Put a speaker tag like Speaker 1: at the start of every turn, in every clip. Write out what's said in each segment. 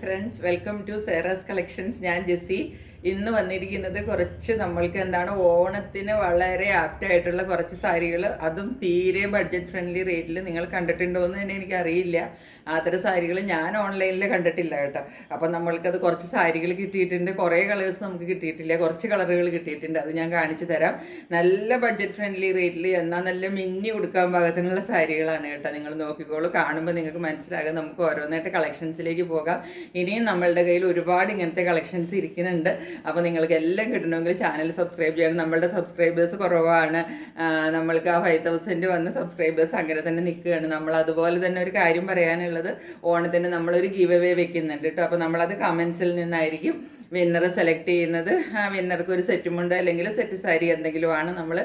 Speaker 1: Friends, welcome to Sera's collections. ഞാൻ ജെസ്സി. ഇന്ന് വന്നിരിക്കുന്നത് കുറച്ച് നമ്മൾക്ക് ഓണത്തിന് വളരെ ആപ്റ്റായിട്ടുള്ള കുറച്ച് സാരികൾ, അതും തീരെ ബഡ്ജറ്റ് ഫ്രണ്ട്ലി റേറ്റിൽ നിങ്ങൾ കണ്ടിട്ടുണ്ടോ എന്ന് തന്നെ എനിക്കറിയില്ല. അത്തരം സാരികൾ ഞാൻ ഓൺലൈനിൽ കണ്ടിട്ടില്ല കേട്ടോ. അപ്പം നമ്മൾക്കത് കുറച്ച് സാരികൾ കിട്ടിയിട്ടുണ്ട്, കുറേ കളേഴ്സ് നമുക്ക് കിട്ടിയിട്ടില്ല, കുറച്ച് കളറുകൾ കിട്ടിയിട്ടുണ്ട്. അത് ഞാൻ കാണിച്ചു തരാം. നല്ല ബഡ്ജറ്റ് ഫ്രണ്ട്ലി റേറ്റിൽ എന്നാൽ നല്ല മിന്നി കൊടുക്കാൻ പാകത്തിനുള്ള സാരികളാണ് കേട്ടോ. നിങ്ങൾ നോക്കിക്കോളൂ, കാണുമ്പോൾ നിങ്ങൾക്ക് മനസ്സിലാകും. നമുക്ക് ഓരോന്നായിട്ട് കളക്ഷൻസിലേക്ക് പോകാം. ഇനിയും നമ്മളുടെ കയ്യിൽ ഒരുപാട് ഇങ്ങനത്തെ കളക്ഷൻസ് ഇരിക്കുന്നുണ്ട്. അപ്പോൾ നിങ്ങൾക്ക് എല്ലാം കിട്ടണമെങ്കിൽ ചാനൽ സബ്സ്ക്രൈബ് ചെയ്യണം. നമ്മളുടെ സബ്സ്ക്രൈബേഴ്സ് കുറവാണ്. നമ്മൾക്ക് ആ 5000 വന്ന സബ്സ്ക്രൈബേഴ്സ് അങ്ങനെ തന്നെ നിൽക്കുകയാണ്. നമ്മൾ അതുപോലെ തന്നെ ഒരു കാര്യം പറയാനുള്ളത്, ഓണത്തിന് നമ്മളൊരു ഗീവ് അവേ വെക്കുന്നുണ്ട് കേട്ടോ. അപ്പോൾ നമ്മളത് കമൻസിൽ നിന്നായിരിക്കും വിന്നറെ സെലക്ട് ചെയ്യുന്നത്. ആ വിന്നർക്ക് ഒരു സെറ്റുമുണ്ട് അല്ലെങ്കിൽ സെറ്റ് സാരി എന്തെങ്കിലുമാണ് നമ്മൾ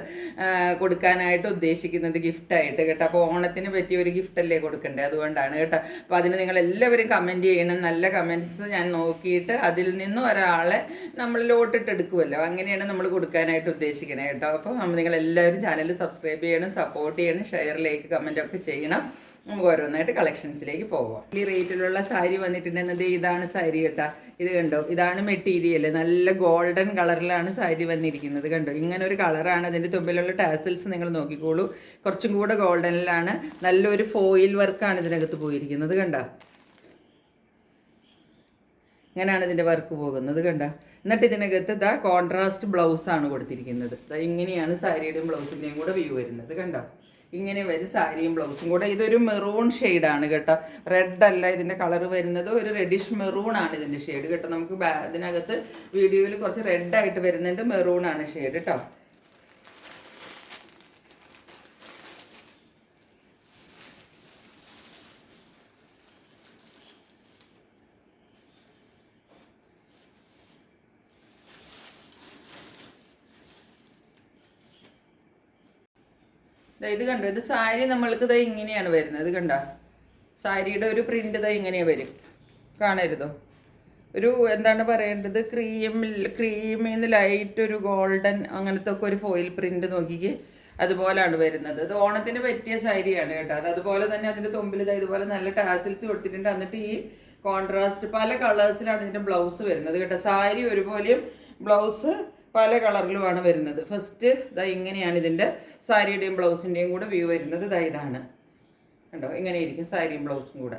Speaker 1: കൊടുക്കാനായിട്ട് ഉദ്ദേശിക്കുന്നത്, ഗിഫ്റ്റായിട്ട് കേട്ടോ. അപ്പോൾ ഓണത്തിന് പറ്റിയ ഒരു ഗിഫ്റ്റല്ലേ കൊടുക്കണ്ടേ, അതുകൊണ്ടാണ് കേട്ടോ. അപ്പോൾ അതിന് നിങ്ങൾ എല്ലാവരും കമൻറ്റ് ചെയ്യണം. നല്ല കമൻറ്റ്സ് ഞാൻ നോക്കിയിട്ട് അതിൽ നിന്ന് ഒരാളെ നമ്മൾ ലോട്ടിട്ട് എടുക്കുമല്ലോ, അങ്ങനെയാണ് നമ്മൾ കൊടുക്കാനായിട്ട് ഉദ്ദേശിക്കുന്നത് കേട്ടോ. അപ്പോൾ നിങ്ങളെല്ലാവരും ചാനൽ സബ്സ്ക്രൈബ് ചെയ്യണം, സപ്പോർട്ട് ചെയ്യണം, ഷെയർ, ലൈക്ക്, കമൻറ്റൊക്കെ ചെയ്യണം. നമുക്ക് ഓരോന്നായിട്ട് കളക്ഷൻസിലേക്ക് പോവാം. ഈ റേറ്റിലുള്ള സാരി വന്നിട്ടുണ്ടെന്നത് ഇതാണ് സാരി കേട്ടോ. ഇത് കണ്ടോ, ഇതാണ് മെറ്റീരിയൽ. നല്ല ഗോൾഡൻ കളറിലാണ് സാരി വന്നിരിക്കുന്നത്. കണ്ടോ, ഇങ്ങനെ ഒരു കളറാണ്. അതിൻ്റെ തുമ്പിലുള്ള ടാസിൽസ് നിങ്ങൾ നോക്കിക്കോളൂ, കുറച്ചും കൂടെ ഗോൾഡനിലാണ്. നല്ലൊരു ഫോയിൽ വർക്കാണ് ഇതിനകത്ത് പോയിരിക്കുന്നത്. കണ്ടോ, ഇങ്ങനെയാണ് ഇതിൻ്റെ വർക്ക് പോകുന്നത്. കണ്ടോ, എന്നിട്ട് ഇതിനകത്ത് ഇതാ കോൺട്രാസ്റ്റ് ബ്ലൗസാണ് കൊടുത്തിരിക്കുന്നത്. ഇങ്ങനെയാണ് സാരിയുടെയും ബ്ലൗസിൻ്റെയും കൂടെ വ്യൂ വരുന്നത്. കണ്ടോ, ഇങ്ങനെ വരും സാരിയും ബ്ലൗസും കൂടെ. ഇതൊരു മെറൂൺ ഷെയ്ഡാണ് കേട്ടോ, റെഡ് അല്ല ഇതിൻ്റെ കളർ വരുന്നത്. ഒരു റെഡിഷ് മെറൂൺ ആണ് ഇതിൻ്റെ ഷെയ്ഡ് കേട്ടോ. നമുക്ക് ഇതിനകത്ത് വീഡിയോയിൽ കുറച്ച് റെഡായിട്ട് വരുന്നുണ്ട്, മെറൂൺ ആണ് ഷെയ്ഡ് കേട്ടോ. ഇത് കണ്ടോ, ഇത് സാരി നമ്മൾക്ക് ഇത് ഇങ്ങനെയാണ് വരുന്നത്. കണ്ടോ, സാരിയുടെ ഒരു പ്രിൻ്റ് ഇത് ഇങ്ങനെ വരും, കാണരുതോ? ഒരു എന്താണ് പറയേണ്ടത്, ക്രീമിന്ന് ലൈറ്റ് ഒരു ഗോൾഡൻ അങ്ങനത്തെ ഒക്കെ ഒരു ഫോയിൽ പ്രിൻ്റ് നോക്കിക്ക്, അതുപോലാണ് വരുന്നത്. ഇത് ഓണത്തിന് പറ്റിയ സാരിയാണ് കേട്ടോ. അതുപോലെ തന്നെ അതിൻ്റെ തുമ്പിൽ ഇതുപോലെ നല്ല ടാസിൽസ് കൊടുത്തിട്ടുണ്ട്. എന്നിട്ട് ഈ കോൺട്രാസ്റ്റ് പല കളേഴ്സിലാണ് ഇതിൻ്റെ ബ്ലൗസ് വരുന്നത് കേട്ടോ. സാരി ഒരുപോലെയും ബ്ലൗസ് പല കളറിലുമാണ് വരുന്നത്. ഫസ്റ്റ് ഇങ്ങനെയാണ് ഇതിൻ്റെ സാരിയുടെയും ബ്ലൗസിൻ്റെയും കൂടെ വ്യൂ വരുന്നത്. ഇതാണ് കണ്ടോ, ഇങ്ങനെ ഇരിക്കും സാരിയും ബ്ലൗസും കൂടെ.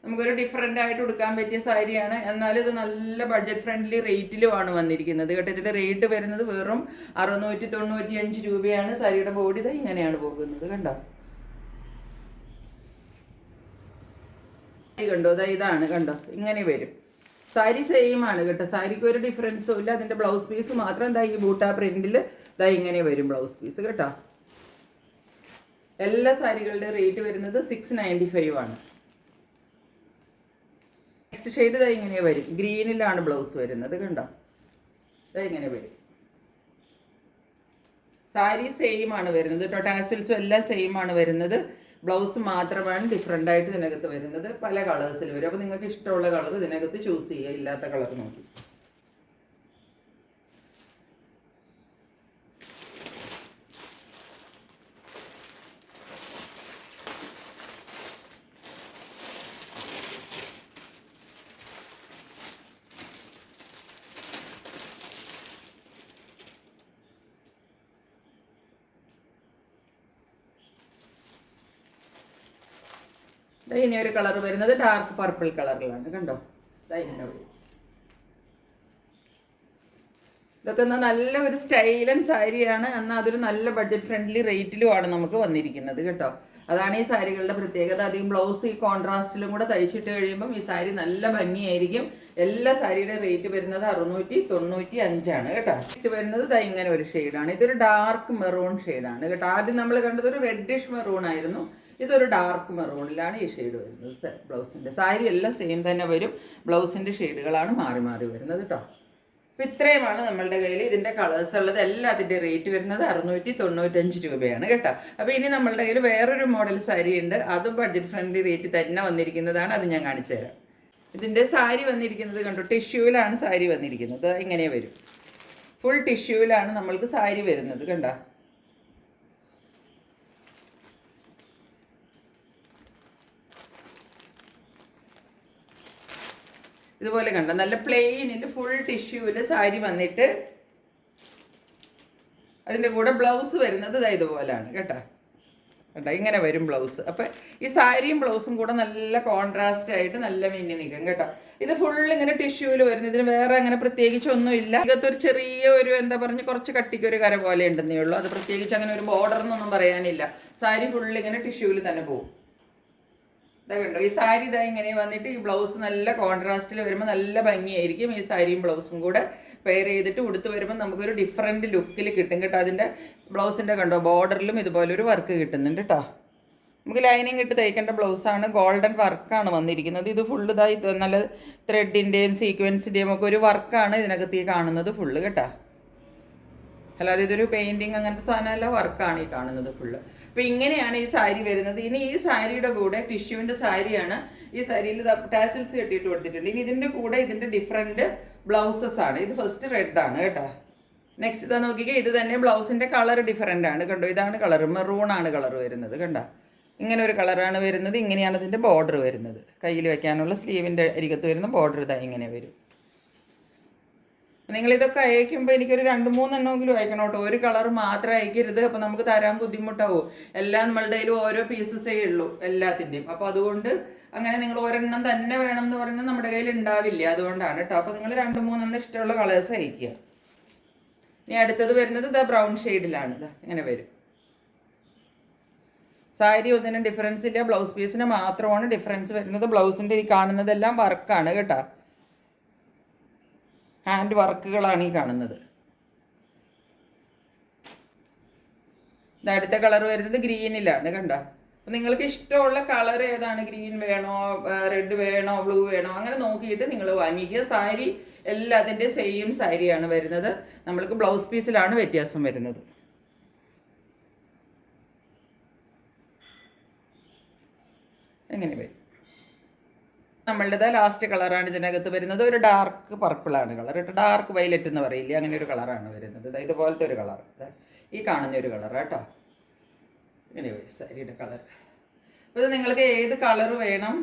Speaker 1: നമുക്കൊരു ഡിഫറെൻ്റ് ആയിട്ട് കൊടുക്കാൻ പറ്റിയ സാരിയാണ്. എന്നാൽ ഇത് നല്ല ബഡ്ജറ്റ് ഫ്രണ്ട്ലി റേറ്റിലുമാണ് വന്നിരിക്കുന്നത് കേട്ടോ. ഇതിൻ്റെ റേറ്റ് വരുന്നത് വെറും 695 രൂപയാണ്. സാരിയുടെ ബോഡി ഇങ്ങനെയാണ് പോകുന്നത്. കണ്ടോ, കണ്ടോ, ഇതാണ് കണ്ടോ, ഇങ്ങനെ വരും. സാരി സെയിം ആണ് കേട്ടോ, സാരിക്ക് ഒരു ഡിഫറൻസും ഇല്ല. അതിൻ്റെ ബ്ലൗസ് പീസ് മാത്രം ഈ ബൂട്ടാ പ്രിന്റിൽ ഇങ്ങനെ വരും ബ്ലൗസ് പീസ് കേട്ടോ. എല്ലാ സാരികളുടെ റേറ്റ് വരുന്നത് 695 ആണ്. നെക്സ്റ്റ് ഷെയ്ഡ് ഇങ്ങനെ വരും, ഗ്രീനിലാണ് ബ്ലൗസ് വരുന്നത്. കണ്ടോ, ഇങ്ങനെ വരും. സാരി സെയിം ആണ് വരുന്നത് കേട്ടോ, ടാസിൽസും എല്ലാം സെയിം ആണ് വരുന്നത്. ബ്ലൗസ് മാത്രമാണ് ഡിഫറെൻ്റ് ആയിട്ട് ഇതിനകത്ത് വരുന്നത്. പല കളേഴ്സിൽ വരും. അപ്പോൾ നിങ്ങൾക്ക് ഇഷ്ടമുള്ള കളർ ഇതിനകത്ത് ചൂസ് ചെയ്യുക, ഇല്ലാത്ത കളർ നോക്കി. ഇനി ഒരു കളർ വരുന്നത് ഡാർക്ക് പർപ്പിൾ കളറിലാണ്. കണ്ടോ, ഇങ്ങനെ വരും. ഇതൊക്കെ നല്ല ഒരു സ്റ്റൈലൻ സാരിയാണ്. എന്നാൽ അതൊരു നല്ല ബഡ്ജറ്റ് ഫ്രണ്ട്ലി റേറ്റിലുമാണ് നമുക്ക് വന്നിരിക്കുന്നത് കേട്ടോ. അതാണ് ഈ സാരികളുടെ പ്രത്യേകത. അധികം ബ്ലൗസ് ഈ കോൺട്രാസ്റ്റിലും കൂടെ തയ്ച്ചിട്ട് കഴിയുമ്പം ഈ സാരി നല്ല ഭംഗിയായിരിക്കും. എല്ലാ സാരിയുടെ റേറ്റ് വരുന്നത് 695 ആണ് കേട്ടോ. നെക്സ്റ്റ് വരുന്നത് ഇങ്ങനെ ഒരു ഷെയ്ഡാണ്. ഇതൊരു ഡാർക്ക് മെറൂൺ ഷെയ്ഡാണ് കേട്ടോ. ആദ്യം നമ്മൾ കണ്ടത് ഒരു റെഡിഷ് മെറൂൺ ആയിരുന്നു. ഇതൊരു ഡാർക്ക് മെറൂണിലാണ് ഈ ഷെയ്ഡ് വരുന്നത്. ബ്ലൗസിൻ്റെ സാരി എല്ലാം സെയിം തന്നെ വരും, ബ്ലൗസിൻ്റെ ഷെയ്ഡുകളാണ് മാറി മാറി വരുന്നത് കേട്ടോ. അപ്പോൾ ഇത്രയുമാണ് നമ്മളുടെ കയ്യിൽ ഇതിൻ്റെ കളേഴ്സ് ഉള്ളത്. എല്ലാത്തിൻ്റെ റേറ്റ് വരുന്നത് 695 രൂപയാണ് കേട്ടോ. അപ്പോൾ ഇനി നമ്മളുടെ കയ്യിൽ വേറൊരു മോഡൽ സാരി ഉണ്ട്, അതും ബഡ്ജറ്റ് ഫ്രണ്ട്ലി റേറ്റ് തന്നെ വന്നിരിക്കുന്നതാണ്. അത് ഞാൻ കാണിച്ചു തരാം. ഇതിൻ്റെ സാരി വന്നിരിക്കുന്നത് കണ്ടോ, ടിഷ്യൂവിലാണ് സാരി വന്നിരിക്കുന്നത്. ഇങ്ങനെ വരും, ഫുൾ ടിഷ്യൂവിലാണ് നമ്മൾക്ക് സാരി വരുന്നത്. കണ്ടോ, ഇതുപോലെ കണ്ടോ, നല്ല പ്ലെയിനിൽ ഫുൾ ടിഷ്യൂവിൽ സാരി വന്നിട്ട് അതിൻ്റെ കൂടെ ബ്ലൗസ് വരുന്നത് ഇതാ ഇതുപോലെയാണ് കേട്ടോ. കേട്ടോ ഇങ്ങനെ വരും ബ്ലൗസ്. അപ്പം ഈ സാരിയും ബ്ലൗസും കൂടെ നല്ല കോൺട്രാസ്റ്റ് ആയിട്ട് നല്ല മിന്നി നിൽക്കും കേട്ടോ. ഇത് ഫുൾ ഇങ്ങനെ ടിഷ്യൂവിൽ വരുന്നത്. ഇതിന് വേറെ അങ്ങനെ പ്രത്യേകിച്ചൊന്നുമില്ല. ഇതിനകത്തൊരു ചെറിയ ഒരു എന്താ പറഞ്ഞ് കുറച്ച് കട്ടിക്കൊരു കര പോലെ ഉണ്ടെന്നേ ഉള്ളൂ. അത് പ്രത്യേകിച്ച് അങ്ങനെ ഒരു ബോർഡർ എന്നൊന്നും പറയാനില്ല. സാരി ഫുൾ ഇങ്ങനെ ടിഷ്യൂവിൽ തന്നെ പോകും. ഇതാ കണ്ടോ, ഈ സാരി ഇതാ ഇങ്ങനെ വന്നിട്ട് ഈ ബ്ലൗസ് നല്ല കോൺട്രാസ്റ്റിൽ വരുമ്പോൾ നല്ല ഭംഗിയായിരിക്കും. ഈ സാരിയും ബ്ലൗസും കൂടെ പെയർ ചെയ്തിട്ട് ഉടുത്ത് വരുമ്പോൾ നമുക്കൊരു ഡിഫറെൻറ്റ് ലുക്കിൽ കിട്ടും കേട്ടോ. അതിൻ്റെ ബ്ലൗസിൻ്റെ കണ്ടോ ബോർഡറിലും ഇതുപോലൊരു വർക്ക് കിട്ടുന്നുണ്ട് കേട്ടോ. നമുക്ക് ലൈനിങ് ഇട്ട് തയ്ക്കേണ്ട ബ്ലൗസാണ്. ഗോൾഡൻ വർക്കാണ് വന്നിരിക്കുന്നത്. ഇത് ഫുള്ള് ഇതാ ഇത് നല്ല ത്രെഡിൻ്റെയും സീക്വൻസിൻ്റെയും ഒക്കെ ഒരു വർക്കാണ് ഇതിനകത്ത് ഈ കാണുന്നത് ഫുള്ള് കേട്ടോ. അല്ലാതെ ഇതൊരു പെയിൻറ്റിങ് അങ്ങനത്തെ സാധനമല്ല, വർക്കാണ് ഈ കാണുന്നത് ഫുള്ള്. അപ്പോൾ ഇങ്ങനെയാണ് ഈ സാരി വരുന്നത്. ഇനി ഈ സാരിയുടെ കൂടെ ടിഷ്യൂവിൻ്റെ സാരിയാണ്. ഈ സാരിയിൽ ടാസിൽസ് കെട്ടിയിട്ട് കൊടുത്തിട്ടുണ്ട്. ഇനി ഇതിൻ്റെ കൂടെ ഇതിൻ്റെ ഡിഫറെൻറ്റ് ബ്ലൗസസ് ആണ്. ഇത് ഫസ്റ്റ് റെഡ് ആണ് കേട്ടോ. നെക്സ്റ്റ് ഇതാ നോക്കിക്കേ, ഇത് തന്നെ ബ്ലൗസിൻ്റെ കളർ ഡിഫറെൻ്റ് ആണ് കണ്ടോ. ഇതാണ് കളർ, മെറൂൺ ആണ് കളർ വരുന്നത് കണ്ടോ. ഇങ്ങനെ ഒരു കളറാണ് വരുന്നത്. ഇങ്ങനെയാണ് ഇതിൻ്റെ ബോർഡർ വരുന്നത്. കയ്യിൽ വെക്കാനുള്ള സ്ലീവിൻ്റെ അരികത്ത് വരുന്ന ബോർഡർ ഇതാ ഇങ്ങനെ വരും. നിങ്ങളിതൊക്കെ അയക്കുമ്പോൾ എനിക്കൊരു 2-3 എണ്ണമെങ്കിലും അയക്കണം കേട്ടോ. ഒരു കളർ മാത്രം അയക്കരുത്. അപ്പോൾ നമുക്ക് തരാൻ ബുദ്ധിമുട്ടാവും. എല്ലാം നമ്മളുടെ കയ്യിൽ ഓരോ പീസസേ ഉള്ളൂ എല്ലാത്തിൻ്റെയും. അപ്പോൾ അതുകൊണ്ട് അങ്ങനെ നിങ്ങൾ ഒരെണ്ണം തന്നെ വേണം എന്ന് പറഞ്ഞാൽ നമ്മുടെ കയ്യിൽ ഉണ്ടാവില്ല. അതുകൊണ്ടാണ് കേട്ടോ. അപ്പോൾ നിങ്ങൾ 2-3 എണ്ണം ഇഷ്ടമുള്ള കളേഴ്സ് അയക്കുക. ഇനി അടുത്തത് വരുന്നത് ഇതാ ബ്രൗൺ ഷെയ്ഡിലാണ്. ഇതാ ഇങ്ങനെ വരും. സാരി ഒന്നിനും ഡിഫറൻസ് ഇല്ല. ബ്ലൗസ് പീസിന് മാത്രമാണ് ഡിഫറൻസ് വരുന്നത്. ബ്ലൗസിൻ്റെ ഈ കാണുന്നതെല്ലാം വർക്കാണ് കേട്ടോ. ഹാൻഡ് വർക്കുകളാണ് ഈ കാണുന്നത്. ഇത് അടുത്ത കളർ വരുന്നത് ഗ്രീനിലാണ് കണ്ടോ. അപ്പം നിങ്ങൾക്ക് ഇഷ്ടമുള്ള കളർ ഏതാണ്, ഗ്രീൻ വേണോ റെഡ് വേണോ ബ്ലൂ വേണോ അങ്ങനെ നോക്കിയിട്ട് നിങ്ങൾ വാങ്ങിക്കുക. സാരി എല്ലാത്തിൻ്റെ സെയിം സാരിയാണ് വരുന്നത്. നമ്മൾക്ക് ബ്ലൗസ് പീസിലാണ് വ്യത്യാസം വരുന്നത്. എങ്ങനെ വരും. നമ്മളുടേത് ലാസ്റ്റ് കളറാണ് ഇതിനകത്ത് വരുന്നത്. ഒരു ഡാർക്ക് പർപ്പിളാണ് കളർ. ഡാർക്ക് വയലറ്റ് എന്ന് പറയില്ലേ, അങ്ങനെ ഒരു കളറാണ് വരുന്നത്. ഇതുപോലത്തെ ഒരു കളർ, ഈ കാണുന്ന ഒരു കളർ കേട്ടോ. ഇങ്ങനെ വരും സാരിയുടെ കളർ. അപ്പോൾ ഇത് നിങ്ങൾക്ക് ഏത് കളർ വേണം,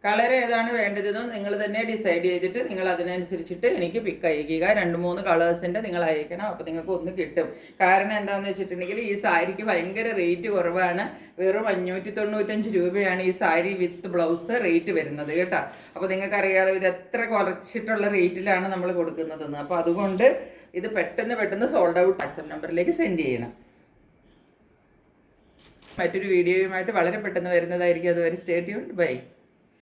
Speaker 1: കളർ ഏതാണ് വേണ്ടതെന്ന് നിങ്ങൾ തന്നെ ഡിസൈഡ് ചെയ്തിട്ട് നിങ്ങൾ അതിനനുസരിച്ചിട്ട് എനിക്ക് പിക്ക് അയക്കുക. 2-3 കളേഴ്സിൻ്റെ നിങ്ങൾ അയക്കണം. അപ്പോൾ നിങ്ങൾക്ക് ഒന്ന് കിട്ടും. കാരണം എന്താണെന്ന് വെച്ചിട്ടുണ്ടെങ്കിൽ ഈ സാരിക്ക് ഭയങ്കര റേറ്റ് കുറവാണ്. വെറും 595 രൂപയാണ് ഈ സാരി വിത്ത് ബ്ലൗസ് റേറ്റ് വരുന്നത് കേട്ടോ. അപ്പോൾ നിങ്ങൾക്കറിയാലോ ഇത് എത്ര കുറച്ചിട്ടുള്ള റേറ്റിലാണ് നമ്മൾ കൊടുക്കുന്നതെന്ന്. അപ്പോൾ അതുകൊണ്ട് ഇത് പെട്ടെന്ന് സോൾഡ് ഔട്ട് വാട്സപ്പ് നമ്പറിലേക്ക് സെൻഡ് ചെയ്യണം. മറ്റൊരു വീഡിയോയുമായിട്ട് വളരെ പെട്ടെന്ന് വരുന്നതായിരിക്കും. അതുവരെ സ്റ്റേ ട്യൂൺഡ്. ബൈ.